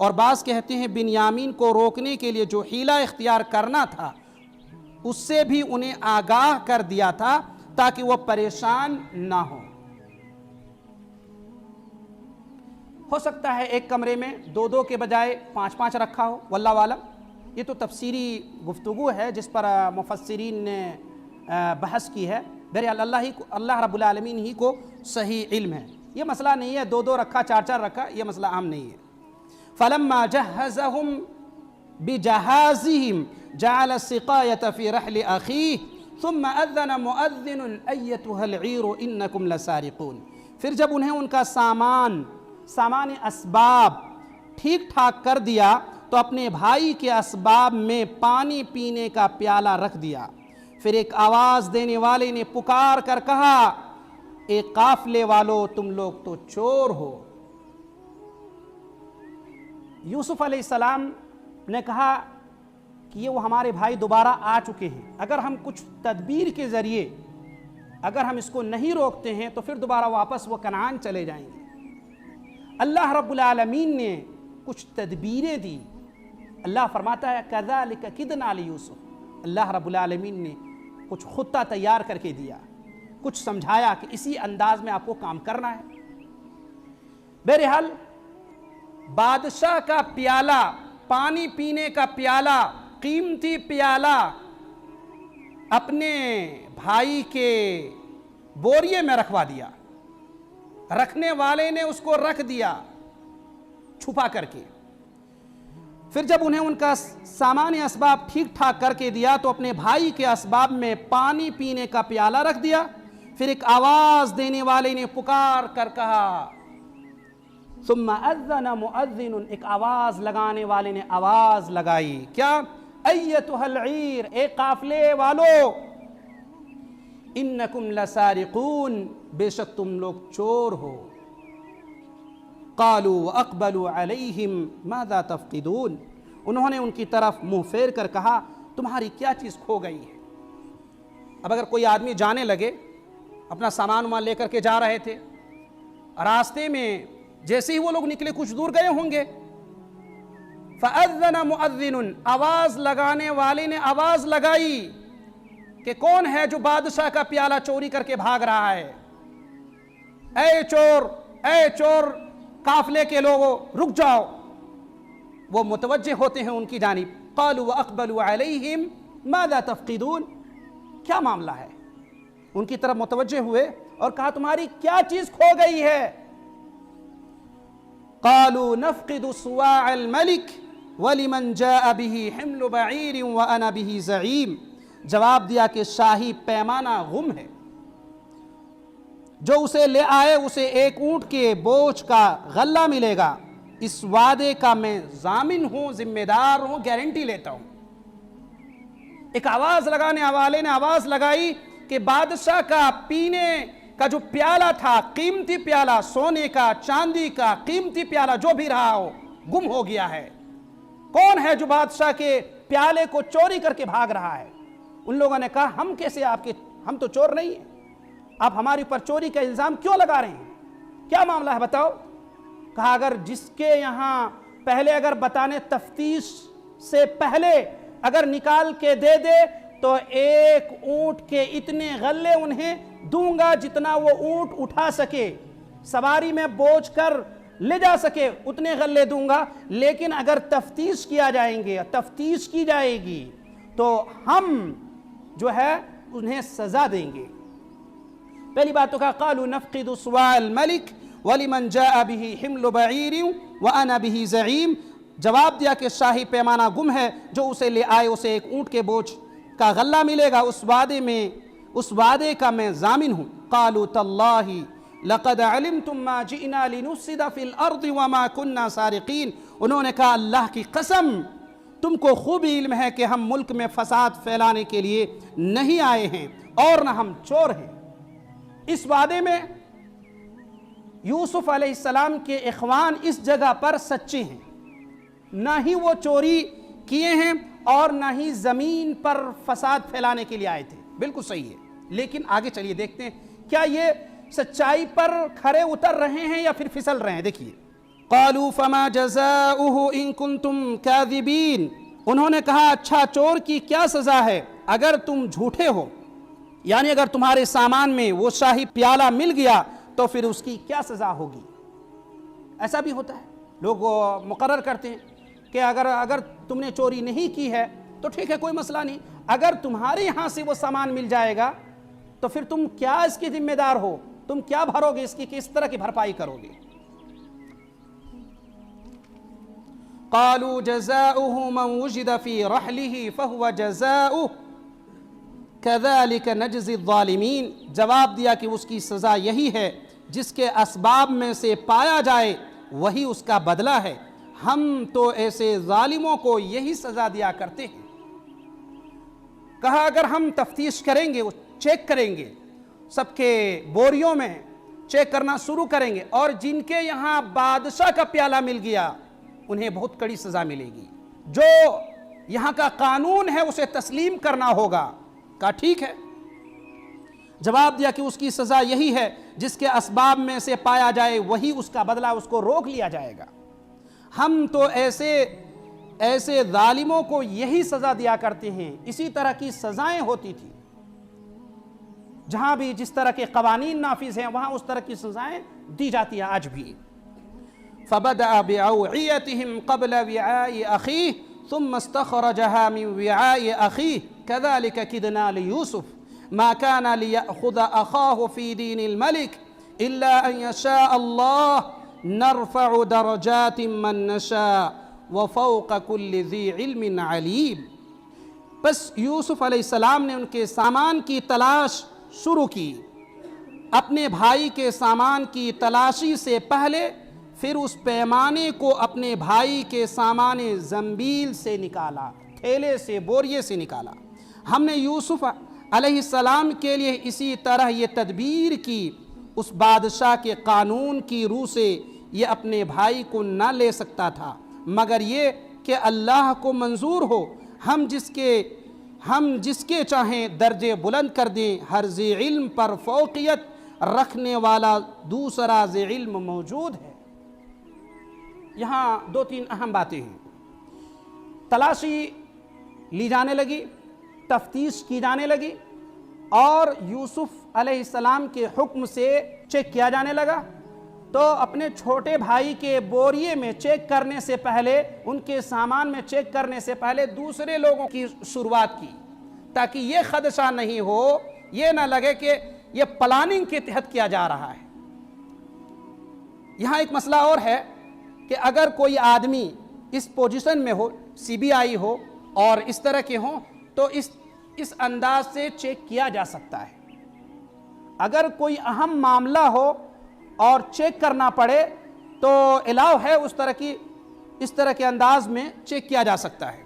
اور بعض کہتے ہیں بنیامین کو روکنے کے لیے جو حیلہ اختیار کرنا تھا اس سے بھی انہیں آگاہ کر دیا تھا تاکہ وہ پریشان نہ ہو سکتا ہے ایک کمرے میں دو کے بجائے 5 رکھا ہو، واللہ عالم۔ یہ تو تفسیری گفتگو ہے جس پر مفسرین نے بحث کی ہے۔ بہرحال اللہ رب العالمین ہی کو صحیح علم ہے، یہ مسئلہ نہیں ہے 2 رکھا 4 رکھا، یہ مسئلہ عام نہیں ہے۔ فلما جہزہم بجہازہم جعل السقایة فی رحل اخیہ ثم اذن مؤذن ایتھا العیر انکم لسارقون۔ پھر جب انہیں ان کا سامان اسباب ٹھیک ٹھاک کر دیا تو اپنے بھائی کے اسباب میں پانی پینے کا پیالہ رکھ دیا۔ پھر ایک آواز دینے والے نے پکار کر کہا، اے قافلے والو تم لوگ تو چور ہو۔ یوسف علیہ السلام نے کہا کہ یہ وہ ہمارے بھائی دوبارہ آ چکے ہیں، اگر ہم کچھ تدبیر کے ذریعے اگر ہم اس کو نہیں روکتے ہیں تو پھر دوبارہ واپس وہ کنعان چلے جائیں گے۔ اللہ رب العالمین نے کچھ تدبیریں دی۔ اللہ فرماتا ہے کذالک کدنا لیوسف، اللہ رب العالمین نے کچھ خطہ تیار کر کے دیا، کچھ سمجھایا کہ اسی انداز میں آپ کو کام کرنا ہے۔ بہرحال بادشاہ کا پیالہ، پانی پینے کا پیالہ، قیمتی پیالہ اپنے بھائی کے بوریے میں رکھوا دیا، رکھنے والے نے اس کو رکھ دیا چھپا کر کے۔ پھر جب انہیں ان کا سامان اسباب ٹھیک ٹھاک کر کے دیا تو اپنے بھائی کے اسباب میں پانی پینے کا پیالہ رکھ دیا۔ پھر ایک آواز دینے والے نے پکار کر کہا، ثم اذن مؤذن، ایک آواز لگانے والے نے آواز لگائی، کیا؟ ایتھا العیر، اے قافلے والو، انکم لسارقون، بے شک تم لوگ چور ہو۔ قالوا واقبلوا علیہم ماذا تفقدون، انہوں نے ان کی طرف منہ پھیر کر کہا تمہاری کیا چیز کھو گئی ہے۔ اب اگر کوئی آدمی جانے لگے، اپنا سامان لے کر کے جا رہے تھے، راستے میں جیسے ہی وہ لوگ نکلے کچھ دور گئے ہوں گے، فَأَذَّنَ مُؤَذِّنٌ، آواز لگانے والے نے آواز لگائی کہ کون ہے جو بادشاہ کا پیالہ چوری کر کے بھاگ رہا ہے؟ اے چور، اے چور، قافلے کے لوگوں رک جاؤ۔ وہ متوجہ ہوتے ہیں ان کی جانب، قالوا واقبلوا علیہم ماذا تفقدون، کیا معاملہ ہے؟ ان کی طرف متوجہ ہوئے اور کہا تمہاری کیا چیز کھو گئی ہے؟ قالوا نفقد صواع الملک ولمن جاء به حمل بعیر وانا به زعیم، جواب دیا کہ شاہی پیمانہ گم ہے، جو اسے لے آئے اسے ایک اونٹ کے بوجھ کا غلہ ملے گا، اس وعدے کا میں ضامن ہوں، ذمہ دار ہوں، گارنٹی لیتا ہوں۔ ایک آواز لگانے والے نے آواز لگائی کہ بادشاہ کا پینے کا جو پیالہ تھا، قیمتی پیالہ، سونے کا، چاندی کا قیمتی پیالہ جو بھی رہا ہو، گم ہو گیا ہے۔ کون ہے جو بادشاہ کے پیالے کو چوری کر کے بھاگ رہا ہے؟ ان لوگوں نے کہا ہم تو چور نہیں ہیں، آپ ہمارے اوپر چوری کا الزام کیوں لگا رہے ہیں؟ کیا معاملہ ہے بتاؤ؟ کہا اگر جس کے یہاں پہلے اگر بتانے تفتیش سے پہلے اگر نکال کے دے دے تو ایک اونٹ کے اتنے غلے انہیں دوں گا جتنا وہ اونٹ اٹھا سکے، سواری میں بوجھ کر لے جا سکے اتنے غلے دوں گا، لیکن اگر تفتیش تفتیش کی جائے گی تو ہم جو ہے انہیں سزا دیں گے۔ پہلی بات تو کہا قالوا نفقد صواع الملک ولمن جاء به حمل بعیر وانا به زعیم، جواب دیا کہ شاہی پیمانہ گم ہے، جو اسے لے آئے اسے ایک اونٹ کے بوجھ کا غلہ ملے گا، اس وعدے کا میں ضامن ہوں۔ قالوا تاللہ لقد علمتم ما جئنا لنفسد فی الارض وما كنا سارقین، انہوں نے کہا اللہ کی قسم تم کو خوب علم ہے کہ ہم ملک میں فساد پھیلانے کے لیے نہیں آئے ہیں اور نہ ہم چور ہیں۔ اس وعدے میں یوسف علیہ السلام کے اخوان اس جگہ پر سچے ہیں، نہ ہی وہ چوری کیے ہیں اور نہ ہی زمین پر فساد پھیلانے کے لیے آئے تھے، بالکل صحیح ہے۔ لیکن آگے چلیے دیکھتے ہیں کیا یہ سچائی پر کھرے اتر رہے ہیں یا پھر پھسل رہے ہیں۔ دیکھیے قالوا فما جزاؤه ان کنتم کاذبین، انہوں نے کہا اچھا چور کی کیا سزا ہے اگر تم جھوٹے ہو، یعنی اگر تمہارے سامان میں وہ شاہی پیالہ مل گیا تو پھر اس کی کیا سزا ہوگی۔ ایسا بھی ہوتا ہے، لوگ مقرر کرتے ہیں کہ اگر تم نے چوری نہیں کی ہے تو ٹھیک ہے، کوئی مسئلہ نہیں، اگر تمہارے یہاں سے وہ سامان مل جائے گا تو پھر تم کیا اس کے ذمہ دار ہو، تم کیا بھرو گے، اس کی کس طرح کی بھرپائی کرو گے۔ قالوا جزاؤه من وجد في رحله فهو جزاؤه كذلك نجزي الظالمین، جواب دیا کہ اس کی سزا یہی ہے جس کے اسباب میں سے پایا جائے وہی اس کا بدلہ ہے، ہم تو ایسے ظالموں کو یہی سزا دیا کرتے ہیں۔ کہا اگر ہم تفتیش کریں گے، چیک کریں گے، سب کے بوریوں میں چیک کرنا شروع کریں گے، اور جن کے یہاں بادشاہ کا پیالہ مل گیا انہیں بہت کڑی سزا ملے گی، جو یہاں کا قانون ہے اسے تسلیم کرنا ہوگا۔ کہا ٹھیک ہے، جواب دیا کہ اس کی سزا یہی ہے جس کے اسباب میں سے پایا جائے وہی اس کا بدلہ، اس کو روک لیا جائے گا، ہم تو ایسے ظالموں کو یہی سزا دیا کرتے ہیں۔ اسی طرح کی سزائیں ہوتی تھی، جہاں بھی جس طرح کے قوانین نافذ ہیں وہاں اس طرح کی سزائیں دی جاتی ہیں آج بھی۔ فبدأ بأوعيتهم قبل وعاء أخيه ثم استخرجها من وعاء أخيه كذلك كدنا ليوسف ما كان ليأخذ أخاه في دين الملك إلا أن يشاء الله نرفع درجات من نشاء وفوق كل ذي علم عليم۔ بس یوسف علیہ السلام نے ان کے سامان کی تلاش شروع کی، اپنے بھائی کے سامان کی تلاشی سے پہلے پھر اس پیمانے کو اپنے بھائی کے سامان زنبیل سے نکالا، تھیلے سے، بوریے سے نکالا۔ ہم نے یوسف علیہ السلام کے لیے اسی طرح یہ تدبیر کی، اس بادشاہ کے قانون کی روح سے یہ اپنے بھائی کو نہ لے سکتا تھا مگر یہ کہ اللہ کو منظور ہو، ہم جس کے چاہیں درجے بلند کر دیں، ہر ذی علم پر فوقیت رکھنے والا دوسرا ذی علم موجود ہے۔ یہاں دو تین اہم باتیں ہیں۔ تلاشی لی جانے لگی، تفتیش کی جانے لگی، اور یوسف علیہ السلام کے حکم سے چیک کیا جانے لگا، تو اپنے چھوٹے بھائی کے بوریے میں چیک کرنے سے پہلے، ان کے سامان میں چیک کرنے سے پہلے دوسرے لوگوں کی شروعات کی، تاکہ یہ خدشہ نہیں ہو، یہ نہ لگے کہ یہ پلاننگ کے تحت کیا جا رہا ہے۔ یہاں ایک مسئلہ اور ہے کہ اگر کوئی آدمی اس پوزیشن میں ہو، سی بی آئی ہو اور اس طرح کے ہوں، تو اس انداز سے چیک کیا جا سکتا ہے۔ اگر کوئی اہم معاملہ ہو اور چیک کرنا پڑے تو الاؤ ہے، اس طرح کے انداز میں چیک کیا جا سکتا ہے۔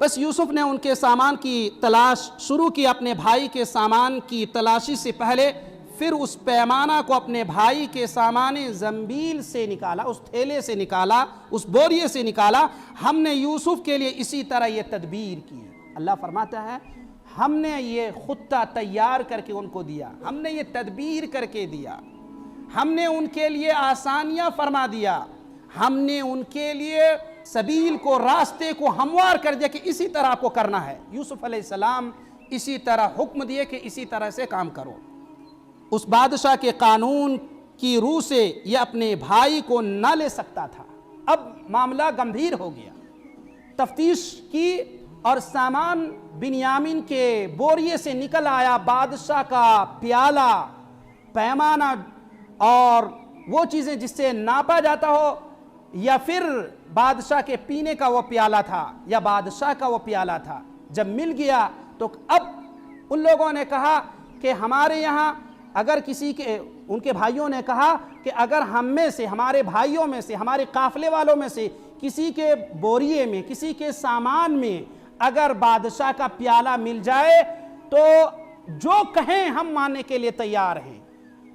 بس یوسف نے ان کے سامان کی تلاش شروع کی، اپنے بھائی کے سامان کی تلاشی سے پہلے، پھر اس پیمانہ کو اپنے بھائی کے سامان زنبیل سے نکالا، اس تھیلے سے نکالا، اس بوریے سے نکالا۔ ہم نے یوسف کے لیے اسی طرح یہ تدبیر کی۔ اللہ فرماتا ہے ہم نے یہ خطہ تیار کر کے ان کو دیا، ہم نے یہ تدبیر کر کے دیا، ہم نے ان کے لیے آسانیاں فرما دیا، ہم نے ان کے لیے سبیل کو، راستے کو ہموار کر دیا کہ اسی طرح کو کرنا ہے۔ یوسف علیہ السلام اسی طرح حکم دیے کہ اسی طرح سے کام کرو۔ اس بادشاہ کے قانون کی روح سے یہ اپنے بھائی کو نہ لے سکتا تھا۔ اب معاملہ گمبھیر ہو گیا، تفتیش کی اور سامان بنیامین کے بوریے سے نکل آیا، بادشاہ کا پیالہ، پیمانہ اور وہ چیزیں جس سے ناپا جاتا ہو، یا پھر بادشاہ کے پینے کا وہ پیالہ تھا یا بادشاہ کا وہ پیالہ تھا۔ جب مل گیا تو اب ان لوگوں نے کہا کہ ہمارے یہاں اگر ان کے بھائیوں نے کہا کہ اگر ہم میں سے، ہمارے بھائیوں میں سے، ہمارے قافلے والوں میں سے کسی کے بوریے میں، کسی کے سامان میں اگر بادشاہ کا پیالہ مل جائے تو جو کہیں ہم ماننے کے لیے تیار ہیں۔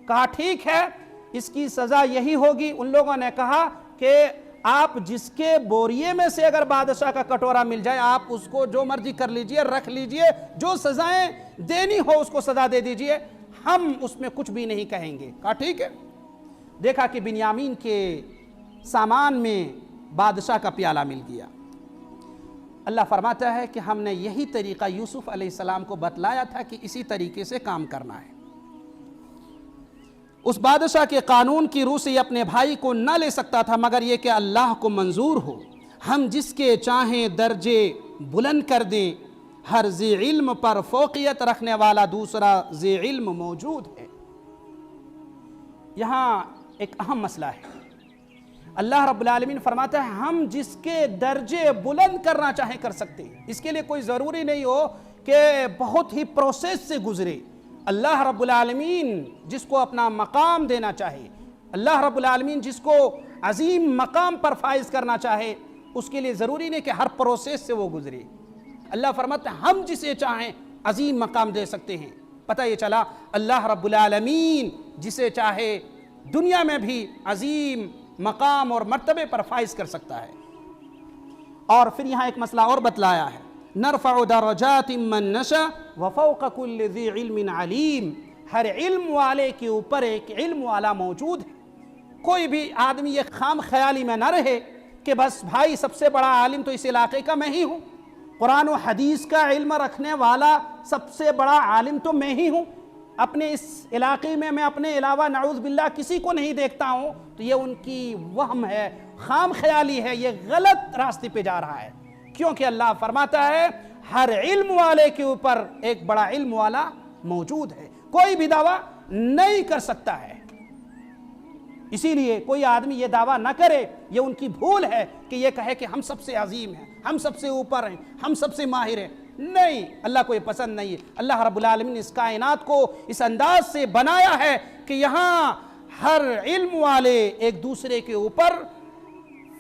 کہا ٹھیک ہے، اس کی سزا یہی ہوگی۔ ان لوگوں نے کہا کہ آپ جس کے بوریے میں سے اگر بادشاہ کا کٹورا مل جائے، آپ اس کو جو مرضی کر لیجئے، رکھ لیجئے، جو سزائیں دینی ہو اس کو سزا دے دیجئے، ہم اس میں کچھ بھی نہیں کہیں گے۔ کہا ٹھیک ہے۔ دیکھا کہ بنیامین کے سامان میں بادشاہ کا پیالہ مل گیا۔ اللہ فرماتا ہے کہ ہم نے یہی طریقہ یوسف علیہ السلام کو بتلایا تھا کہ اسی طریقے سے کام کرنا ہے۔ اس بادشاہ کے قانون کی روح سے یہ اپنے بھائی کو نہ لے سکتا تھا مگر یہ کہ اللہ کو منظور ہو۔ ہم جس کے چاہیں درجے بلند کر دیں، ہر ذی علم پر فوقیت رکھنے والا دوسرا ذی علم موجود ہے۔ یہاں ایک اہم مسئلہ ہے۔ اللہ رب العالمین فرماتا ہے ہم جس کے درجے بلند کرنا چاہیں کر سکتے ہیں، اس کے لیے کوئی ضروری نہیں ہو کہ بہت ہی پروسیس سے گزرے۔ اللہ رب العالمین جس کو اپنا مقام دینا چاہے، اللہ رب العالمین جس کو عظیم مقام پر فائز کرنا چاہے، اس کے لیے ضروری نہیں کہ ہر پروسیس سے وہ گزرے۔ اللہ فرماتا ہے ہم جسے چاہیں عظیم مقام دے سکتے ہیں۔ پتہ یہ چلا اللہ رب العالمین جسے چاہے دنیا میں بھی عظیم مقام اور مرتبے پر فائز کر سکتا ہے۔ اور پھر یہاں ایک مسئلہ اور بتلایا ہے، نرفع درجات من نشاء وفوق كل ذی علم علیم۔ ہر علم والے کے اوپر ایک علم والا موجود ہے۔ کوئی بھی آدمی یہ خام خیالی میں نہ رہے کہ بس بھائی سب سے بڑا عالم تو اس علاقے کا میں ہی ہوں، قرآن و حدیث کا علم رکھنے والا سب سے بڑا عالم تو میں ہی ہوں، اپنے اس علاقے میں اپنے علاوہ نعوذ باللہ کسی کو نہیں دیکھتا ہوں، تو یہ ان کی وہم ہے، خام خیالی ہے، یہ غلط راستے پہ جا رہا ہے۔ کیونکہ اللہ فرماتا ہے ہر علم والے کے اوپر ایک بڑا علم والا موجود ہے، کوئی بھی دعویٰ نہیں کر سکتا ہے۔ اسی لیے کوئی آدمی یہ دعویٰ نہ کرے، یہ ان کی بھول ہے کہ یہ کہے کہ ہم سب سے عظیم ہیں، ہم سب سے اوپر ہیں، ہم سب سے ماہر ہیں۔ نہیں، اللہ کو یہ پسند نہیں ہے۔ اللہ رب العالمین نے اس کائنات کو اس انداز سے بنایا ہے کہ یہاں ہر علم والے ایک دوسرے کے اوپر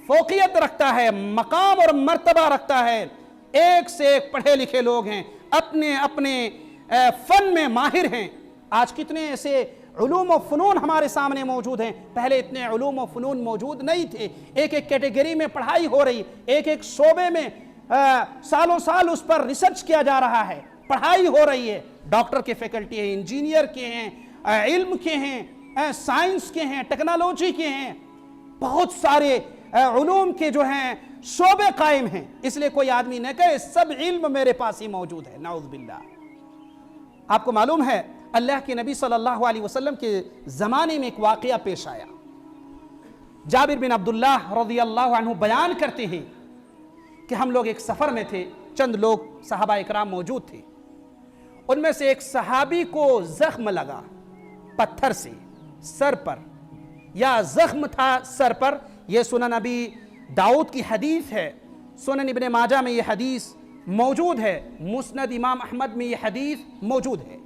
فوقیت رکھتا ہے، مقام اور مرتبہ رکھتا ہے۔ ایک سے ایک پڑھے لکھے لوگ ہیں، اپنے اپنے فن میں ماہر ہیں۔ آج کتنے ایسے علوم و فنون ہمارے سامنے موجود ہیں، پہلے اتنے علوم و فنون موجود نہیں تھے۔ ایک ایک کیٹیگری میں پڑھائی ہو رہی، ایک ایک شعبے میں سالوں سال اس پر ریسرچ کیا جا رہا ہے، پڑھائی ہو رہی ہے۔ ڈاکٹر کے فیکلٹی ہیں، انجینئر کے ہیں، علم کے ہیں، سائنس کے ہیں، ٹیکنالوجی کے ہیں، بہت سارے علوم کے جو ہیں شعبے قائم ہیں۔ اس لیے کوئی آدمی نہ کہے سب علم میرے پاس ہی موجود ہے، نعوذ باللہ۔ آپ کو معلوم ہے اللہ کے نبی صلی اللہ علیہ وسلم کے زمانے میں ایک واقعہ پیش آیا۔ جابر بن عبداللہ رضی اللہ عنہ بیان کرتے ہیں کہ ہم لوگ ایک سفر میں تھے، چند لوگ صحابہ اکرام موجود تھے، ان میں سے ایک صحابی کو زخم لگا پتھر سے سر پر، یا زخم تھا سر پر۔ یہ سنن نبی داؤد کی حدیث ہے، سنن ابن ماجہ میں یہ حدیث موجود ہے، مسند امام احمد میں یہ حدیث موجود ہے۔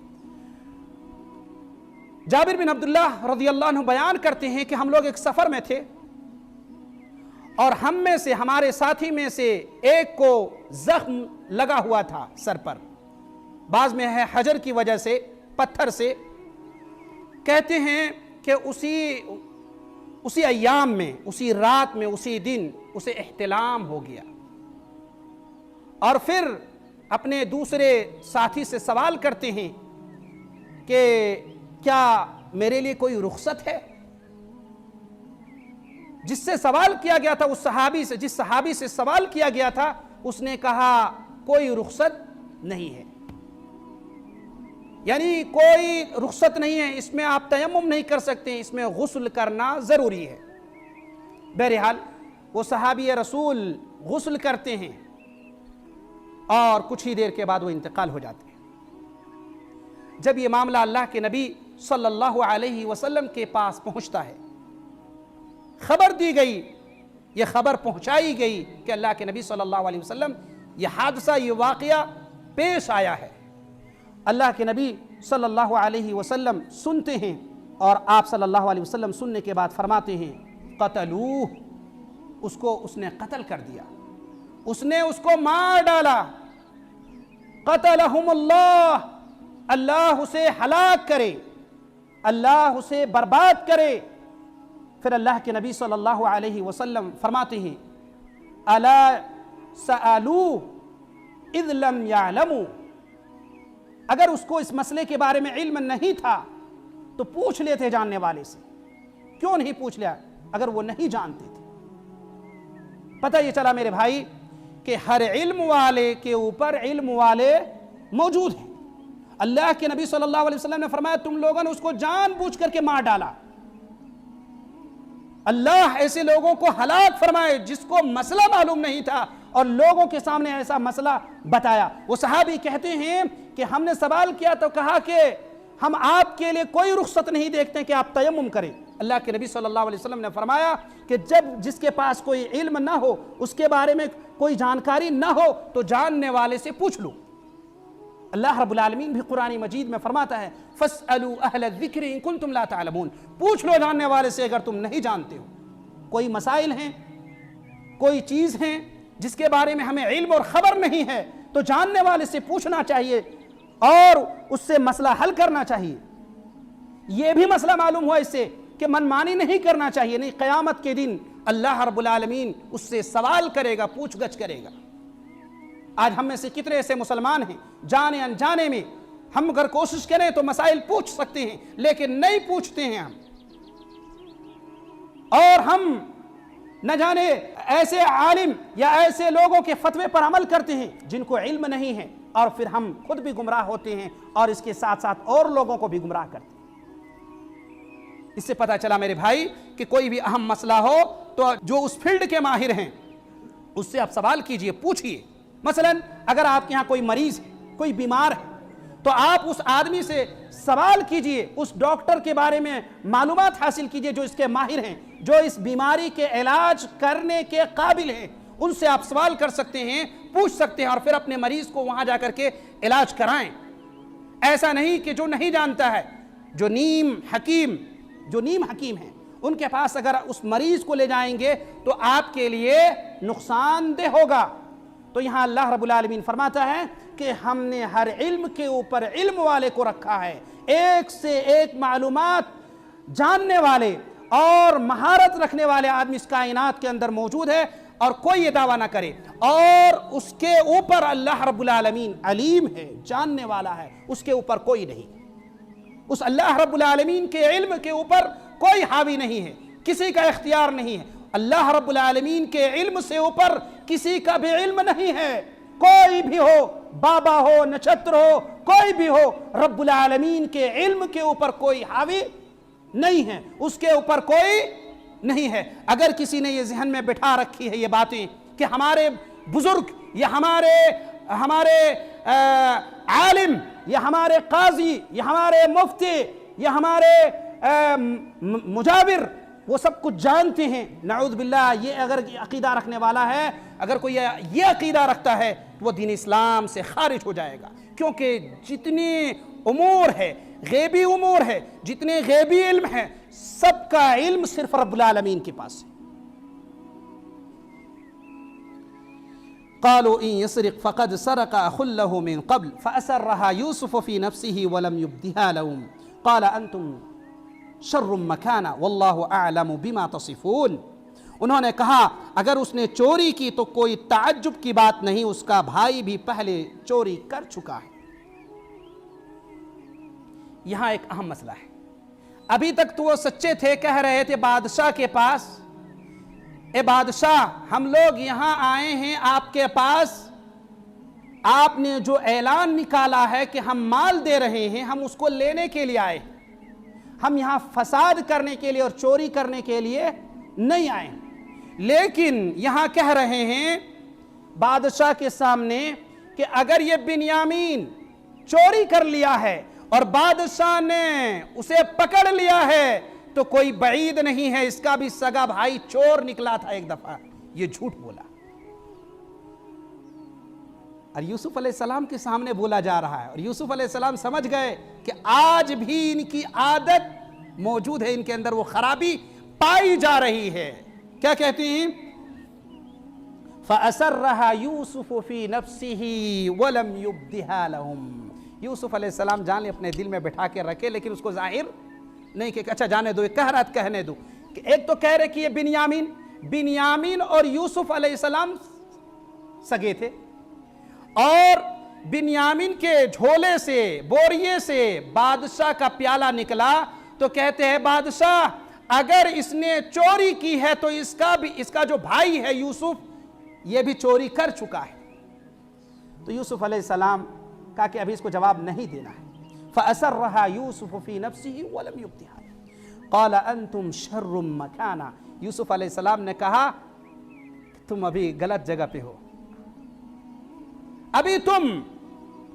جابر بن عبداللہ رضی اللہ عنہ بیان کرتے ہیں کہ ہم لوگ ایک سفر میں تھے اور ہم میں سے، ہمارے ساتھی میں سے ایک کو زخم لگا ہوا تھا سر پر، بعض میں ہے حجر کی وجہ سے، پتھر سے۔ کہتے ہیں کہ اسی ایام میں، اسی رات میں، اسی دن اسے احتلام ہو گیا، اور پھر اپنے دوسرے ساتھی سے سوال کرتے ہیں کہ کیا میرے لیے کوئی رخصت ہے؟ جس سے سوال کیا گیا تھا، اس صحابی سے، جس صحابی سے سوال کیا گیا تھا، اس نے کہا کوئی رخصت نہیں ہے، یعنی کوئی رخصت نہیں ہے، اس میں آپ تیمم نہیں کر سکتے، اس میں غسل کرنا ضروری ہے۔ بہرحال وہ صحابی رسول غسل کرتے ہیں اور کچھ ہی دیر کے بعد وہ انتقال ہو جاتے ہیں۔ جب یہ معاملہ اللہ کے نبی صلی اللہ علیہ وسلم کے پاس پہنچتا ہے، خبر دی گئی، یہ خبر پہنچائی گئی کہ اللہ کے نبی صلی اللہ علیہ وسلم یہ حادثہ، یہ واقعہ پیش آیا ہے۔ اللہ کے نبی صلی اللہ علیہ وسلم سنتے ہیں، اور آپ صلی اللہ علیہ وسلم سننے کے بعد فرماتے ہیں قتلوہ، اس نے قتل کر دیا، اس نے اس کو مار ڈالا، قتلہم اللہ، اللہ اسے ہلاک کرے، اللہ اسے برباد کرے۔ پھر اللہ کے نبی صلی اللہ علیہ وسلم فرماتے ہیں الا سألوہ اذ لم یعلموا، اگر اس کو اس مسئلے کے بارے میں علم نہیں تھا تو پوچھ لیتے جاننے والے سے، کیوں نہیں پوچھ لیا اگر وہ نہیں جانتے تھے؟ پتہ یہ چلا میرے بھائی کہ ہر علم والے کے اوپر علم والے موجود ہیں. اللہ کے نبی صلی اللہ علیہ وسلم نے فرمایا تم لوگوں نے اس کو جان بوجھ کر کے مار ڈالا. اللہ ایسے لوگوں کو ہلاک فرمائے جس کو مسئلہ معلوم نہیں تھا اور لوگوں کے سامنے ایسا مسئلہ بتایا. وہ صحابی کہتے ہیں کہ ہم نے سوال کیا تو کہا کہ ہم آپ کے لیے کوئی رخصت نہیں دیکھتے کہ آپ تیمم کریں. اللہ کے نبی صلی اللہ علیہ وسلم نے فرمایا کہ جب جس کے پاس کوئی علم نہ ہو, اس کے بارے میں کوئی جانکاری نہ ہو, تو جاننے والے سے پوچھ لو. اللہ رب العالمین بھی قرآن مجید میں فرماتا ہے فَاسْأَلُوا أَهْلَ الذِّكْرِ إِن كُنتُمْ لَا تَعْلَمُونَ, پوچھ لو جاننے والے سے اگر تم نہیں جانتے ہو. کوئی مسائل ہیں, کوئی چیز ہیں جس کے بارے میں ہمیں علم اور خبر نہیں ہے, تو جاننے والے سے پوچھنا چاہیے اور اس سے مسئلہ حل کرنا چاہیے. یہ بھی مسئلہ معلوم ہوا اس سے کہ منمانی نہیں کرنا چاہیے. نہیں, قیامت کے دن اللہ رب العالمین اس سے سوال کرے گا, پوچھ گچھ کرے گا. آج ہم میں سے کتنے ایسے مسلمان ہیں جانے انجانے میں ہم اگر کوشش کریں تو مسائل پوچھ سکتے ہیں, لیکن نہیں پوچھتے ہیں ہم. اور ہم نہ جانے ایسے عالم یا ایسے لوگوں کے فتوے پر عمل کرتے ہیں جن کو علم نہیں ہے, اور پھر ہم خود بھی گمراہ ہوتے ہیں اور اس کے ساتھ ساتھ اور لوگوں کو بھی گمراہ کرتے ہیں. اس سے پتہ چلا میرے بھائی کہ کوئی بھی اہم مسئلہ ہو تو جو اس فیلڈ کے ماہر ہیں اس سے آپ سوال کیجئے, پوچھئے. مثلا اگر آپ کے ہاں کوئی مریض ہے, کوئی بیمار ہے, تو آپ اس آدمی سے سوال کیجئے, اس ڈاکٹر کے بارے میں معلومات حاصل کیجئے جو اس کے ماہر ہیں, جو اس بیماری کے علاج کرنے کے قابل ہیں. ان سے آپ سوال کر سکتے ہیں, پوچھ سکتے ہیں, اور پھر اپنے مریض کو وہاں جا کر کے علاج کرائیں. ایسا نہیں کہ جو نہیں جانتا ہے, جو نیم حکیم ہیں, ان کے پاس اگر اس مریض کو لے جائیں گے تو آپ کے لیے نقصان دہ ہوگا. تو یہاں اللہ رب العالمین فرماتا ہے کہ ہم نے ہر علم کے اوپر علم والے کو رکھا ہے, ایک سے ایک معلومات جاننے والے اور مہارت رکھنے والے آدمی اس کائنات کے اندر موجود ہے, اور کوئی یہ دعویٰ نہ کرے. اور اس کے اوپر اللہ رب العالمین علیم ہے, جاننے والا ہے, اس کے اوپر کوئی نہیں. اس اللہ رب العالمین کے علم کے اوپر کوئی حاوی نہیں ہے, کسی کا اختیار نہیں ہے. اللہ رب العالمین کے علم سے اوپر کسی کا بھی علم نہیں ہے. کوئی بھی ہو, بابا ہو, نچھتر ہو, کوئی بھی ہو, رب العالمین کے علم کے اوپر کوئی حاوی نہیں ہے, اس کے اوپر کوئی نہیں ہے. اگر کسی نے یہ ذہن میں بٹھا رکھی ہے یہ باتیں کہ ہمارے بزرگ یا ہمارے عالم یا ہمارے قاضی یا ہمارے مفتی یا ہمارے مجاور وہ سب کچھ جانتے ہیں, نعوذ باللہ, یہ اگر عقیدہ رکھنے والا ہے, اگر کوئی یہ عقیدہ رکھتا ہے تو وہ دین اسلام سے خارج ہو جائے گا. کیونکہ جتنے امور ہے, غیبی امور ہے, جتنے غیبی علم ہے, سب کا علم صرف رب العالمین کے پاس ہے. قالوا ان يسرق فقد سرق اخ له من قبل فاسرها يوسف في نفسه ولم يبدها لهم قال انتم شر مكانا والله اعلم بما تصفون. انہوں نے کہا اگر اس نے چوری کی تو کوئی تعجب کی بات نہیں, اس کا بھائی بھی پہلے چوری کر چکا ہے. یہاں ایک اہم مسئلہ ہے. ابھی تک تو وہ سچے تھے, کہہ رہے تھے بادشاہ کے پاس, اے بادشاہ ہم لوگ یہاں آئے ہیں آپ کے پاس, آپ نے جو اعلان نکالا ہے کہ ہم مال دے رہے ہیں ہم اس کو لینے کے لیے آئے, ہم یہاں فساد کرنے کے لیے اور چوری کرنے کے لیے نہیں آئے. لیکن یہاں کہہ رہے ہیں بادشاہ کے سامنے کہ اگر یہ بنیامین چوری کر لیا ہے اور بادشاہ نے اسے پکڑ لیا ہے تو کوئی بعید نہیں ہے اس کا بھی سگا بھائی چور نکلا تھا ایک دفعہ. یہ جھوٹ بولا اور یوسف علیہ السلام کے سامنے بولا جا رہا ہے, اور یوسف علیہ السلام سمجھ گئے کہ آج بھی ان کی عادت موجود ہے, ان کے اندر وہ خرابی پائی جا رہی ہے. کیا کہتے ہیں فَأَسَرَّهَا يُوسُفُ فِي نَفْسِهِ وَلَمْ يُبْدِهَا لَهُمْ. یوسف علیہ السلام جان لے اپنے دل میں بٹھا کے رکھے, لیکن اس کو ظاہر نہیں کہ اچھا جانے دو, یہ کہہ رہا کہنے دو. کہ ایک تو کہہ رہے کہ یہ بنیامین اور یوسف علیہ السلام سگے تھے, اور بنیامین کے جھولے سے, بوریے سے بادشاہ کا پیالہ نکلا تو کہتے ہیں بادشاہ اگر اس نے چوری کی ہے تو اس کا جو بھائی ہے یوسف یہ بھی چوری کر چکا ہے۔ تو یوسف علیہ السلام کہا کہ ابھی اس کو جواب نہیں دینا ہے۔ فَأَسَرَّهَا يُوسُفُ فِي نَفْسِهِ وَلَمْ يُبْدِهَا قَالَ أَنْتُمْ شَرٌّ مَكَانًا، یوسف علیہ السلام نے کہا تم ابھی غلط جگہ پہ ہو، ابھی تم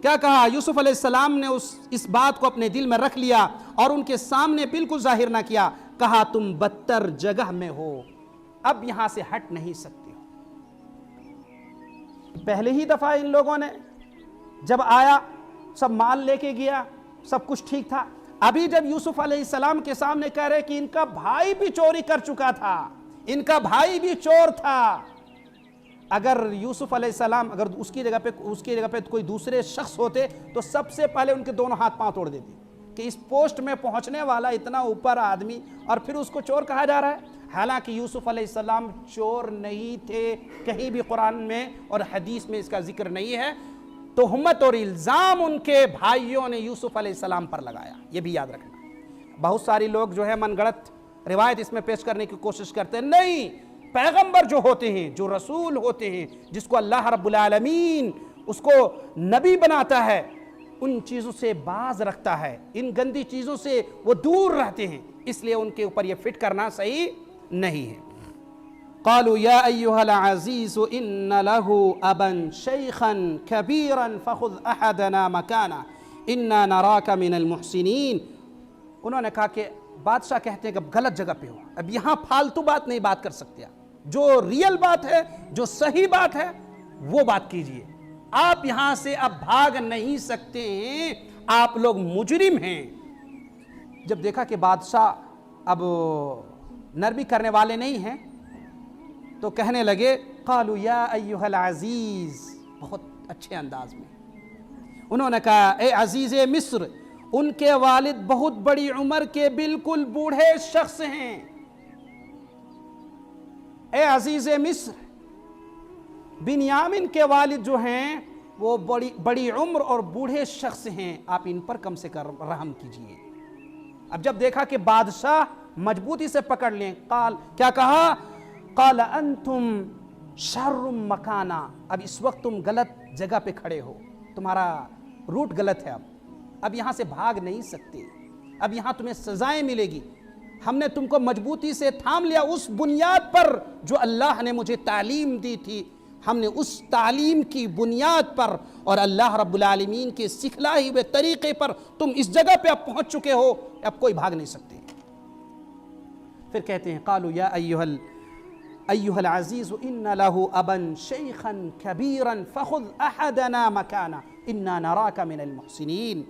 کیا کہا؟ یوسف علیہ السلام نے اس بات کو اپنے دل میں رکھ لیا اور ان کے سامنے بالکل ظاہر نہ کیا، کہا تم بدتر جگہ میں ہو، اب یہاں سے ہٹ نہیں سکتے ہو۔ پہلے ہی دفعہ ان لوگوں نے جب آیا سب مال لے کے گیا، سب کچھ ٹھیک تھا، ابھی جب یوسف علیہ السلام کے سامنے کہہ رہے کہ ان کا بھائی بھی چوری کر چکا تھا، ان کا بھائی بھی چور تھا، اگر یوسف علیہ السلام اگر اس کی جگہ پہ کوئی دوسرے شخص ہوتے تو سب سے پہلے ان کے دونوں ہاتھ پاؤں توڑ دیتے کہ اس پوسٹ میں پہنچنے والا اتنا اوپر آدمی اور پھر اس کو چور کہا جا رہا ہے۔ حالانکہ یوسف علیہ السلام چور نہیں تھے، کہیں بھی قرآن میں اور حدیث میں اس کا ذکر نہیں ہے۔ تہمت اور الزام ان کے بھائیوں نے یوسف علیہ السلام پر لگایا، یہ بھی یاد رکھنا۔ بہت ساری لوگ جو ہے من گڑت روایت اس میں پیش کرنے کی کوشش کرتے ہیں، نہیں، پیغمبر جو ہوتے ہیں، جو رسول ہوتے ہیں، جس کو اللہ رب العالمین اس کو نبی بناتا ہے، ان چیزوں سے باز رکھتا ہے، ان گندی چیزوں سے وہ دور رہتے ہیں، اس لیے ان کے اوپر یہ فٹ کرنا صحیح نہیں ہے۔ قالوا یا ایھا العزیز ان له ابا شیخا کبیرا فخذ احدنا مکانا انا نراک من المحسنین۔ انہوں نے کہا کہ بادشاہ کہتے ہیں کہ اب غلط جگہ پہ ہو، اب یہاں فالتو بات نہیں بات کر سکتے، جو ریل بات ہے، جو صحیح بات ہے وہ بات کیجئے، آپ یہاں سے اب بھاگ نہیں سکتے ہیں، آپ لوگ مجرم ہیں۔ جب دیکھا کہ بادشاہ اب نرمی کرنے والے نہیں ہیں تو کہنے لگے قالوا یا ایھا العزیز، بہت اچھے انداز میں انہوں نے کہا اے عزیز مصر، ان کے والد بہت بڑی عمر کے بالکل بوڑھے شخص ہیں، اے عزیز مصر، بنیامین کے والد جو ہیں وہ بڑی عمر اور بوڑھے شخص ہیں، آپ ان پر کم سے کم رحم کیجئے۔ اب جب دیکھا کہ بادشاہ مضبوطی سے پکڑ لیں، کیا کہا؟ قال انتم شر مکانا، اب اس وقت تم غلط جگہ پہ کھڑے ہو، تمہارا روٹ غلط ہے، اب یہاں سے بھاگ نہیں سکتے، اب یہاں تمہیں سزائیں ملے گی، ہم نے تم کو مضبوطی سے تھام لیا اس بنیاد پر جو اللہ نے مجھے تعلیم دی تھی، ہم نے اس تعلیم کی بنیاد پر اور اللہ رب العالمین کے سکھلائے ہوئے طریقے پر تم اس جگہ پہ اب پہنچ چکے ہو، اب کوئی بھاگ نہیں سکتے۔ پھر کہتے ہیں قالوا یا ایھا العزیز ان له ابا شیخا کبیرا فخذ احدنا مکانا انا نراک من المحسنین۔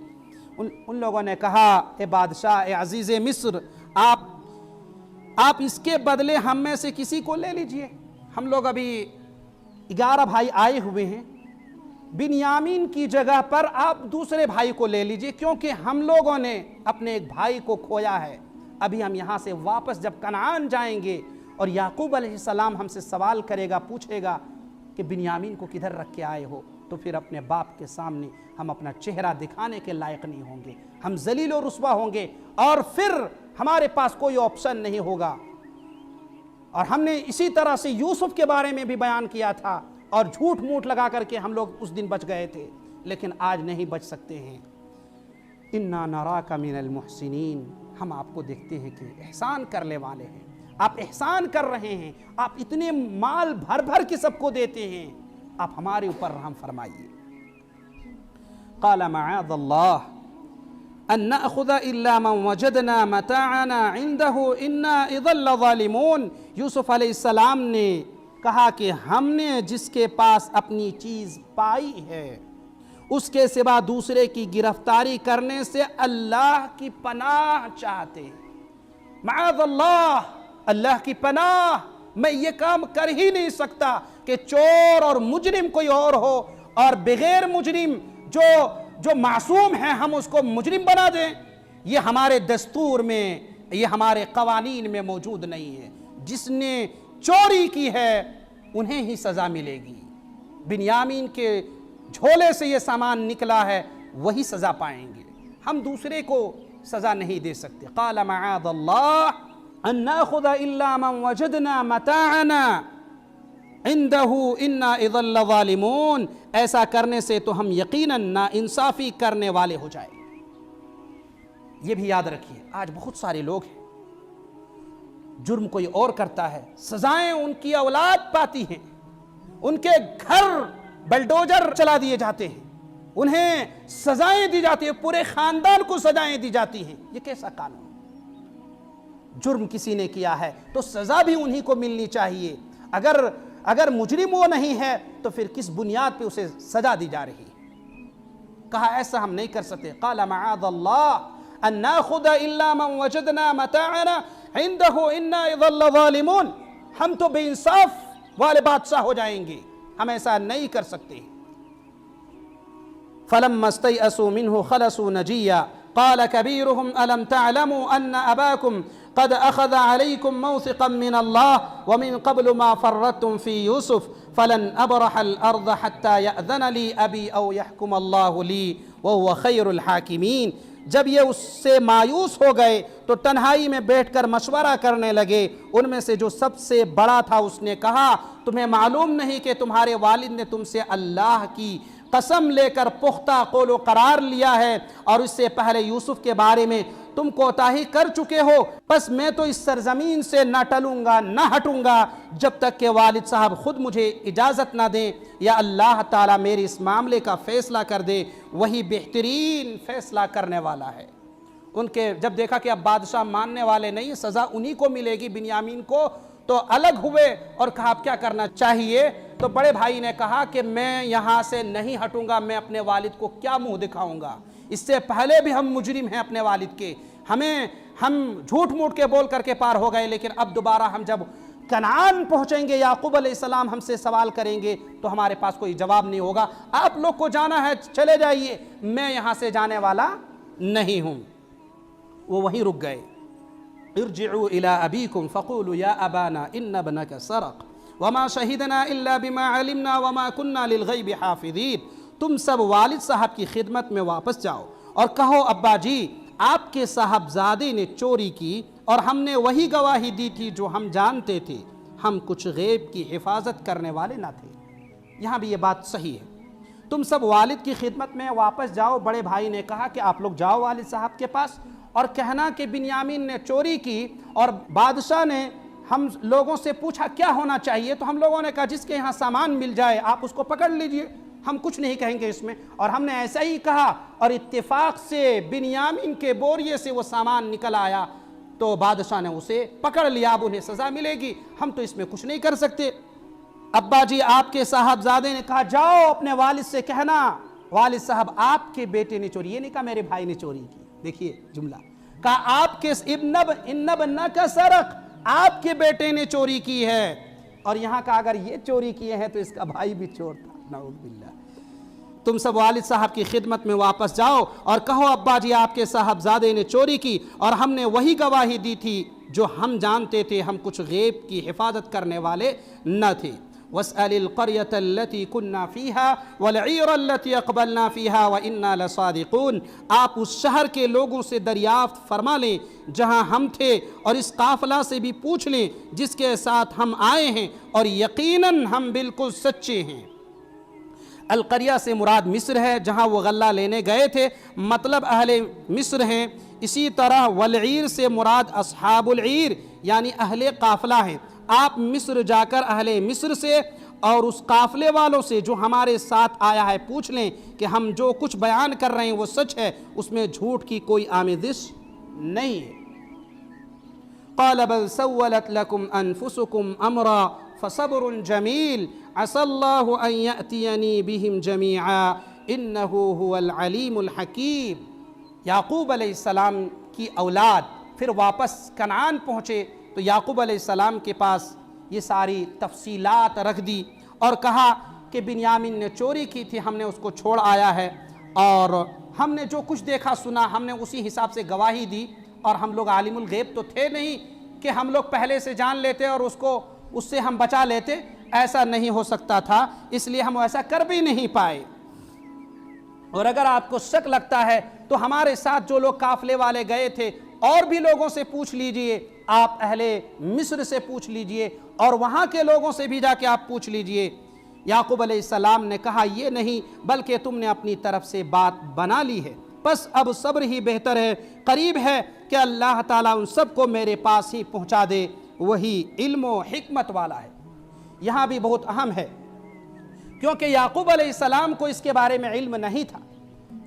ان لوگوں نے کہا اے بادشاہ، اے عزیز مصر، آپ اس کے بدلے ہم میں سے کسی کو لے لیجئے، ہم لوگ ابھی 11 بھائی آئے ہوئے ہیں، بنیامین کی جگہ پر آپ دوسرے بھائی کو لے لیجئے، کیونکہ ہم لوگوں نے اپنے ایک بھائی کو کھویا ہے، ابھی ہم یہاں سے واپس جب کنعان جائیں گے اور یعقوب علیہ السلام ہم سے سوال کرے گا، پوچھے گا کہ بنیامین کو کدھر رکھ کے آئے ہو، تو پھر اپنے باپ کے سامنے ہم اپنا چہرہ دکھانے کے لائق نہیں ہوں گے، ہم ذلیل و رسوا ہوں گے، اور پھر ہمارے پاس کوئی آپشن نہیں ہوگا۔ اور ہم نے اسی طرح سے یوسف کے بارے میں بھی بیان کیا تھا، اور جھوٹ موٹ لگا کر کے ہم لوگ اس دن بچ گئے تھے، لیکن آج نہیں بچ سکتے ہیں۔ انا نراک من المحسنین، ہم آپ کو دیکھتے ہیں کہ احسان کرنے والے ہیں، آپ احسان کر رہے ہیں، آپ اتنے مال بھر بھر کے سب کو دیتے ہیں، آپ ہمارے اوپر رحم فرمائیے۔ قال معاذ اللہ ان ناخذ الا من وجدنا متاعنا عنده انا اذا لظالمون۔ یوسف علیہ السلام نے کہا کہ ہم نے جس کے پاس اپنی چیز پائی ہے اس کے سوا دوسرے کی گرفتاری کرنے سے اللہ کی پناہ چاہتے ہیں۔ معاذ اللہ، اللہ کی پناہ، میں یہ کام کر ہی نہیں سکتا کہ چور اور مجرم کوئی اور ہو اور بغیر مجرم جو معصوم ہیں ہم اس کو مجرم بنا دیں، یہ ہمارے دستور میں، یہ ہمارے قوانین میں موجود نہیں ہے۔ جس نے چوری کی ہے انہیں ہی سزا ملے گی، بنیامین کے جھولے سے یہ سامان نکلا ہے وہی سزا پائیں گے، ہم دوسرے کو سزا نہیں دے سکتے۔ قال معاذ اللہ ان ناخذ الا من وجدنا متاعنا عندہ انا اذا لظالمون، ایسا کرنے سے تو ہم یقیناً ناانصافی کرنے والے ہو جائیں۔ یہ بھی یاد رکھیے، آج بہت سارے لوگ ہیں، جرم کوئی اور کرتا ہے، سزائیں ان کی اولاد پاتی ہیں، ان کے گھر بلڈوزر چلا دیے جاتے ہیں، انہیں سزائیں دی جاتی ہیں، پورے خاندان کو سزائیں دی جاتی ہیں۔ یہ کیسا قانون؟ جرم کسی نے کیا ہے تو سزا بھی انہی کو ملنی چاہیے۔ اگر مجرم وہ نہیں ہے تو پھر کس بنیاد پہ اسے سزا دی جا رہی ہے؟ کہا ایسا ہم نہیں کر سکتے۔ قال معاذ اللہ ان ناخذ الا من وجدنا متاعنا عنده انا اذا لظالمون، ہم تو بے انصاف والے بادشاہ ہو جائیں گے، ہم ایسا نہیں کر سکتے۔ فلما استيئسوا منه خلصوا نجيا قال كبيرهم ألم تعلموا أن أباكم قد أخذ عليكم موثقا من الله ومن قبل ما فرطتم في يوسف فلن أبرح الأرض حتى يأذن لي أبي أو يحكم الله لي وهو خير الحاكمين۔ جب یہ اس سے مایوس ہو گئے تو تنہائی میں بیٹھ کر مشورہ کرنے لگے۔ ان میں سے جو سب سے بڑا تھا اس نے کہا، تمہیں معلوم نہیں کہ تمہارے والد نے تم سے اللہ کی قسم لے کر پختہ قول و قرار لیا ہے اور اس سے پہلے یوسف کے بارے میں تم کوتاہی کر چکے ہو، پس میں تو اس سرزمین سے نہ ٹلوں گا نہ ہٹوں گا جب تک کہ والد صاحب خود مجھے اجازت نہ دیں یا اللہ تعالیٰ میرے اس معاملے کا فیصلہ کر دے، وہی بہترین فیصلہ کرنے والا ہے۔ ان کے جب دیکھا کہ اب بادشاہ ماننے والے نہیں، سزا انہی کو ملے گی بنیامین کو، تو الگ ہوئے اور کہا اب کیا کرنا چاہیے؟ تو بڑے بھائی نے کہا کہ میں یہاں سے نہیں ہٹوں گا، میں اپنے والد کو کیا منہ دکھاؤں گا؟ اس سے پہلے بھی ہم مجرم ہیں اپنے والد کے، ہم جھوٹ موٹ کے بول کر کے پار ہو گئے، لیکن اب دوبارہ ہم جب کنعان پہنچیں گے یعقوب علیہ السلام ہم سے سوال کریں گے تو ہمارے پاس کوئی جواب نہیں ہوگا، آپ لوگ کو جانا ہے چلے جائیے، میں یہاں سے جانے والا نہیں ہوں۔ وہ وہیں رک گئے۔ ارجعوا الى ابيكم فقولوا يا ابانا ان ابنك سرق وما شهدنا الا بما علمنا وما كنا للغيب حافظين۔ تم سب والد صاحب کی خدمت میں واپس جاؤ اور کہو ابا جی آپ کے صاحبزادے نے چوری کی اور ہم نے وہی گواہی دی تھی جو ہم جانتے تھے، ہم کچھ غیب کی حفاظت کرنے والے نہ تھے۔ یہاں بھی یہ بات صحیح ہے، تم سب والد کی خدمت میں واپس جاؤ۔ بڑے بھائی نے کہا کہ آپ لوگ جاؤ والد صاحب کے پاس اور کہنا کہ بنیامین نے چوری کی اور بادشاہ نے ہم لوگوں سے پوچھا کیا ہونا چاہیے، تو ہم لوگوں نے کہا جس کے یہاں سامان مل جائے آپ اس کو پکڑ لیجئے، ہم کچھ نہیں کہیں گے اس میں، اور ہم نے ایسا ہی کہا اور اتفاق سے بنیامین کے بوریے سے وہ سامان نکل آیا تو بادشاہ نے اسے پکڑ لیا، اب انہیں سزا ملے گی، ہم تو اس میں کچھ نہیں کر سکتے۔ ابا جی آپ کے صاحبزادے نے کہا جاؤ اپنے والد سے کہنا والد صاحب آپ کے بیٹے نے چوری، یہ نہیں کہا میرے بھائی نے چوری کی، دیکھیے جملہ کہا آپ کے ابن ابنک سرق، آپ کے بیٹے نے چوری کی ہے، اور یہاں کا اگر یہ چوری کیے ہیں تو اس کا بھائی بھی چور تھا، نعوذ باللہ۔ تم سب والد صاحب کی خدمت میں واپس جاؤ اور کہو ابا جی آپ کے صاحبزادے نے چوری کی اور ہم نے وہی گواہی دی تھی جو ہم جانتے تھے، ہم کچھ غیب کی حفاظت کرنے والے نہ تھے۔ وَاسْأَلِ الْقَرْيَةَ الَّتِي كُنَّا فِيهَا وَالْعِيرَ الَّتِي أَقْبَلْنَا فِيهَا وَإِنَّا لَصَادِقُونَ۔ آپ اس شہر کے لوگوں سے دریافت فرما لیں جہاں ہم تھے اور اس قافلہ سے بھی پوچھ لیں جس کے ساتھ ہم آئے ہیں، اور یقیناً ہم بالکل سچے ہیں۔ القریہ سے مراد مصر ہے جہاں وہ غلہ لینے گئے تھے، مطلب اہل مصر ہیں۔ اسی طرح والعیر سے مراد اصحاب العیر یعنی اہل قافلہ ہیں۔ آپ مصر جا کر اہل مصر سے اور اس قافلے والوں سے جو ہمارے ساتھ آیا ہے پوچھ لیں کہ ہم جو کچھ بیان کر رہے ہیں وہ سچ ہے، اس میں جھوٹ کی کوئی آمیزش نہیں ہے۔ قال بل سولت لكم انفسكم امرا فصبر جمیل عسى الله ان يأتيني بهم جميعا انه هو العلیم الحکیم۔ یعقوب علیہ السلام کی اولاد پھر واپس کنعان پہنچے تو یعقوب علیہ السلام کے پاس یہ ساری تفصیلات رکھ دی اور کہا کہ بنیامین نے چوری کی تھی، ہم نے اس کو چھوڑ آیا ہے اور ہم نے جو کچھ دیکھا سنا ہم نے اسی حساب سے گواہی دی، اور ہم لوگ عالم الغیب تو تھے نہیں کہ ہم لوگ پہلے سے جان لیتے اور اس سے ہم بچا لیتے، ایسا نہیں ہو سکتا تھا، اس لیے ہم ایسا کر بھی نہیں پائے۔ اور اگر آپ کو شک لگتا ہے تو ہمارے ساتھ جو لوگ قافلے والے گئے تھے اور بھی لوگوں سے پوچھ لیجئے، آپ اہل مصر سے پوچھ لیجئے اور وہاں کے لوگوں سے بھی جا کے آپ پوچھ لیجئے۔ یعقوب علیہ السلام نے کہا یہ نہیں بلکہ تم نے اپنی طرف سے بات بنا لی ہے، بس اب صبر ہی بہتر ہے، قریب ہے کہ اللہ تعالیٰ ان سب کو میرے پاس ہی پہنچا دے، وہی علم و حکمت والا ہے۔ یہاں بھی بہت اہم ہے کیونکہ یعقوب علیہ السلام کو اس کے بارے میں علم نہیں تھا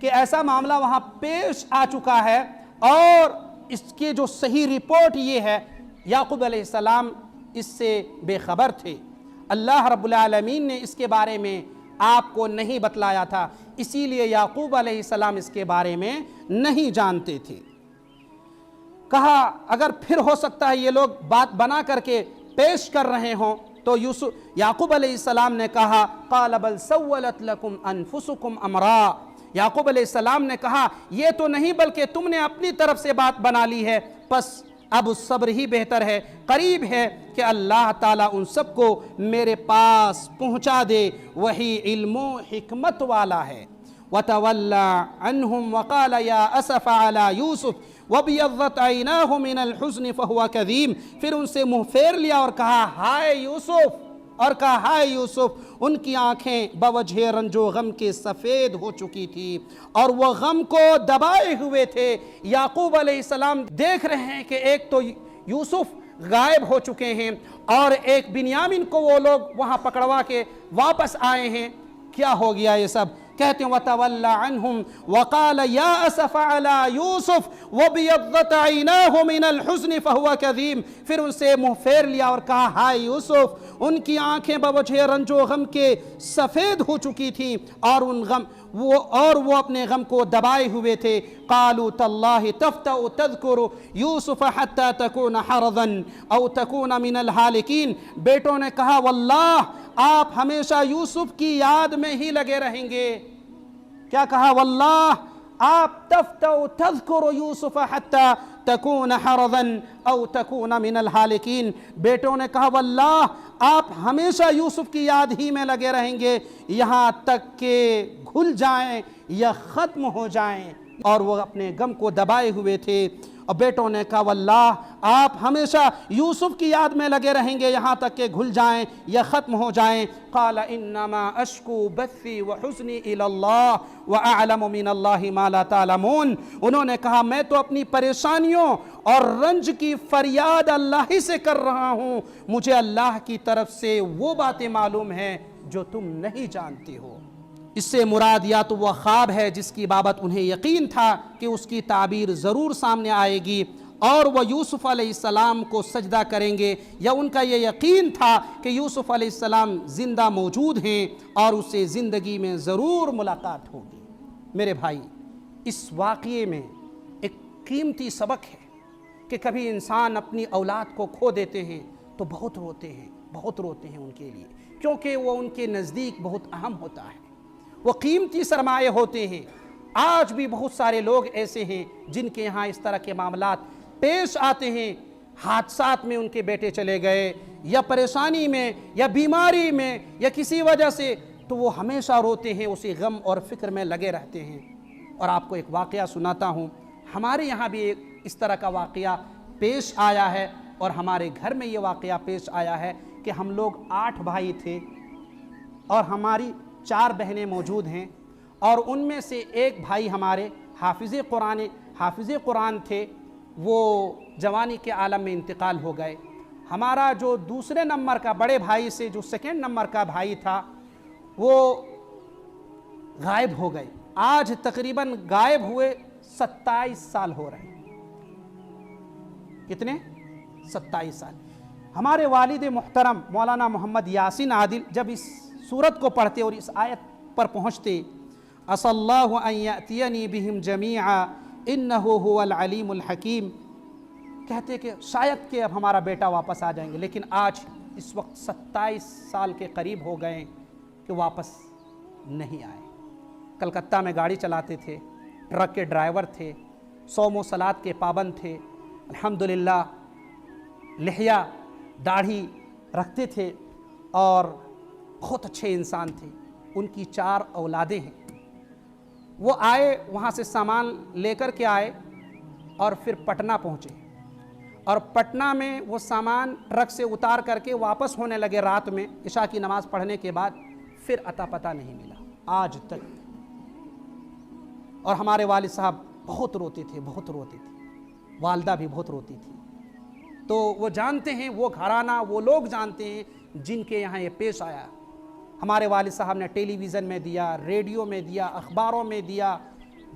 کہ ایسا معاملہ وہاں پیش آ چکا ہے، اور اس کے جو صحیح رپورٹ یہ ہے یعقوب علیہ السلام اس سے بے خبر تھے۔ اللہ رب العالمین نے اس کے بارے میں آپ کو نہیں بتلایا تھا، اسی لیے یعقوب علیہ السلام اس کے بارے میں نہیں جانتے تھے۔ کہا اگر پھر ہو سکتا ہے یہ لوگ بات بنا کر کے پیش کر رہے ہوں تو یعقوب علیہ السلام نے کہا قال بل سولت لکم انفسکم امرا، یعقوب علیہ السلام نے کہا یہ تو نہیں بلکہ تم نے اپنی طرف سے بات بنا لی ہے، پس اب صبر ہی بہتر ہے، قریب ہے کہ اللہ تعالیٰ ان سب کو میرے پاس پہنچا دے، وہی علم و حکمت والا ہے۔ وَتَوَلَّى عَنْهُمْ وَقَالَ يَا أَسَفَ عَلَى يُوسُف وَبِيَضَّتْ عَيْنَاهُ مِنَ الْحُزْنِ فَهُوَ كَظِيمٌ، پھر ان سے منہ پھیر لیا اور کہا ہائے یوسف، اور کہا ہائے یوسف، ان کی آنکھیں بوجہ رنج و غم کے سفید ہو چکی تھی اور وہ غم کو دبائے ہوئے تھے۔ یعقوب علیہ السلام دیکھ رہے ہیں کہ ایک تو یوسف غائب ہو چکے ہیں اور ایک بنیامین کو وہ لوگ وہاں پکڑوا کے واپس آئے ہیں، کیا ہو گیا یہ سب؟ کہتے ہیں وَتَوَلَّى عَنْهُمْ وَقَالَ يَا أَسَفَ عَلَى يُوسُف وَبِيَضَّتْ عَيْنَاهُ مِنَ الْحُزْنِ فَهُوَ كَظِيمٌ، پھر ان سے منہ پھیر لیا اور کہا ہائے یوسف، ان کی آنکھیں بوجہ رنج و غم کے سفید ہو چکی تھیں اور وہ اپنے غم کو دبائے ہوئے تھے۔ قالوا تاللہ تفتأ تذکر یوسف حتی تکون حرضا او تکون من الحالکین، بیٹوں نے کہا واللہ آپ ہمیشہ یوسف کی یاد میں ہی لگے رہیں گے۔ کیا کہا؟ واللہ آپ تفتأ تذکر یوسف حتی تکون حرضا او تکون من الحالکین، بیٹوں نے کہا واللہ آپ ہمیشہ یوسف کی یاد ہی میں لگے رہیں گے یہاں تک کہ گھل جائیں یا ختم ہو جائیں، اور وہ اپنے غم کو دبائے ہوئے تھے۔ اور بیٹوں نے کہا واللہ آپ ہمیشہ یوسف کی یاد میں لگے رہیں گے یہاں تک کہ گھل جائیں یا ختم ہو جائیں۔ قال انما اشکو بثی وحزنی الی اللہ واعلم من اللہ ما لا تعلمون، انہوں نے کہا میں تو اپنی پریشانیوں اور رنج کی فریاد اللہ ہی سے کر رہا ہوں، مجھے اللہ کی طرف سے وہ باتیں معلوم ہیں جو تم نہیں جانتے ہو۔ اس سے مراد یا تو وہ خواب ہے جس کی بابت انہیں یقین تھا کہ اس کی تعبیر ضرور سامنے آئے گی اور وہ یوسف علیہ السلام کو سجدہ کریں گے، یا ان کا یہ یقین تھا کہ یوسف علیہ السلام زندہ موجود ہیں اور اس سے زندگی میں ضرور ملاقات ہوگی۔ میرے بھائی، اس واقعے میں ایک قیمتی سبق ہے کہ کبھی انسان اپنی اولاد کو کھو دیتے ہیں تو بہت روتے ہیں ان کے لیے، کیونکہ وہ ان کے نزدیک بہت اہم ہوتا ہے، وہ قیمتی سرمایہ ہوتے ہیں۔ آج بھی بہت سارے لوگ ایسے ہیں جن کے یہاں اس طرح کے معاملات پیش آتے ہیں، حادثات میں ان کے بیٹے چلے گئے یا پریشانی میں یا بیماری میں یا کسی وجہ سے، تو وہ ہمیشہ روتے ہیں، اسی غم اور فکر میں لگے رہتے ہیں۔ اور آپ کو ایک واقعہ سناتا ہوں، ہمارے یہاں بھی ایک اس طرح کا واقعہ پیش آیا ہے، اور ہمارے گھر میں یہ واقعہ پیش آیا ہے کہ ہم لوگ 8 بھائی تھے اور ہماری 4 بہنیں موجود ہیں، اور ان میں سے ایک بھائی ہمارے حافظ قرآن تھے، وہ جوانی کے عالم میں انتقال ہو گئے۔ ہمارا جو دوسرے نمبر کا بڑے بھائی سے جو سیکنڈ نمبر کا بھائی تھا وہ غائب ہو گئے، آج تقریباً غائب ہوئے 27 سال ہو رہے ہیں۔ کتنے؟ 27 سال۔ ہمارے والد محترم مولانا محمد یاسین عادل جب اس سورت کو پڑھتے اور اس آیت پر پہنچتے، عَسَى اللَّهُ أَن يَأْتِيَنِي بِهِمْ جَمِيعًا إِنَّهُ هُوَ الْعَلِيمُ الْحَكِيمُ، کہتے کہ شاید کہ اب ہمارا بیٹا واپس آ جائیں گے، لیکن آج اس وقت 27 سال کے قریب ہو گئے کہ واپس نہیں آئے۔ کلکتہ میں گاڑی چلاتے تھے، ٹرک کے ڈرائیور تھے، صوم و صلات کے پابند تھے، الحمدللہ لحیہ داڑھی رکھتے تھے اور بہت اچھے انسان تھے۔ ان کی 4 اولادیں ہیں۔ وہ آئے، وہاں سے سامان لے کر کے آئے اور پھر پٹنہ پہنچے اور پٹنہ میں وہ سامان ٹرک سے اتار کر کے واپس ہونے لگے رات میں عشاء کی نماز پڑھنے کے بعد، پھر عطا پتہ نہیں ملا آج تک۔ اور ہمارے والد صاحب بہت روتے تھے، بہت روتے تھے، والدہ بھی بہت روتی تھی۔ تو وہ جانتے ہیں، وہ گھرانہ، وہ لوگ جانتے ہیں جن کے یہاں یہ پیش آیا۔ ہمارے والد صاحب نے ٹیلی ویژن میں دیا، ریڈیو میں دیا، اخباروں میں دیا،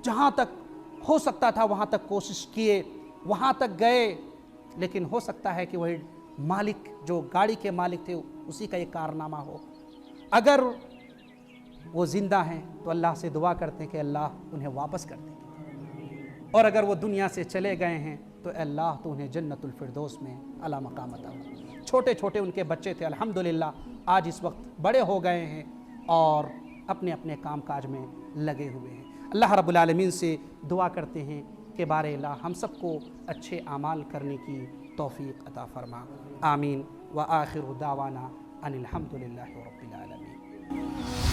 جہاں تک ہو سکتا تھا وہاں تک کوشش کیے، وہاں تک گئے، لیکن ہو سکتا ہے کہ وہی مالک جو گاڑی کے مالک تھے اسی کا یہ کارنامہ ہو۔ اگر وہ زندہ ہیں تو اللہ سے دعا کرتے ہیں کہ اللہ انہیں واپس کر دے، اور اگر وہ دنیا سے چلے گئے ہیں تو اے اللہ تو انہیں جنت الفردوس میں اعلیٰ مقام عطا فرما۔ چھوٹے چھوٹے ان کے بچے تھے، الحمدللہ آج اس وقت بڑے ہو گئے ہیں اور اپنے اپنے کام کاج میں لگے ہوئے ہیں۔ اللہ رب العالمین سے دعا کرتے ہیں کہ بار الہ ہم سب کو اچھے اعمال کرنے کی توفیق عطا فرما، آمین۔ وآخر دعوانا ان الحمدللہ رب العالمین۔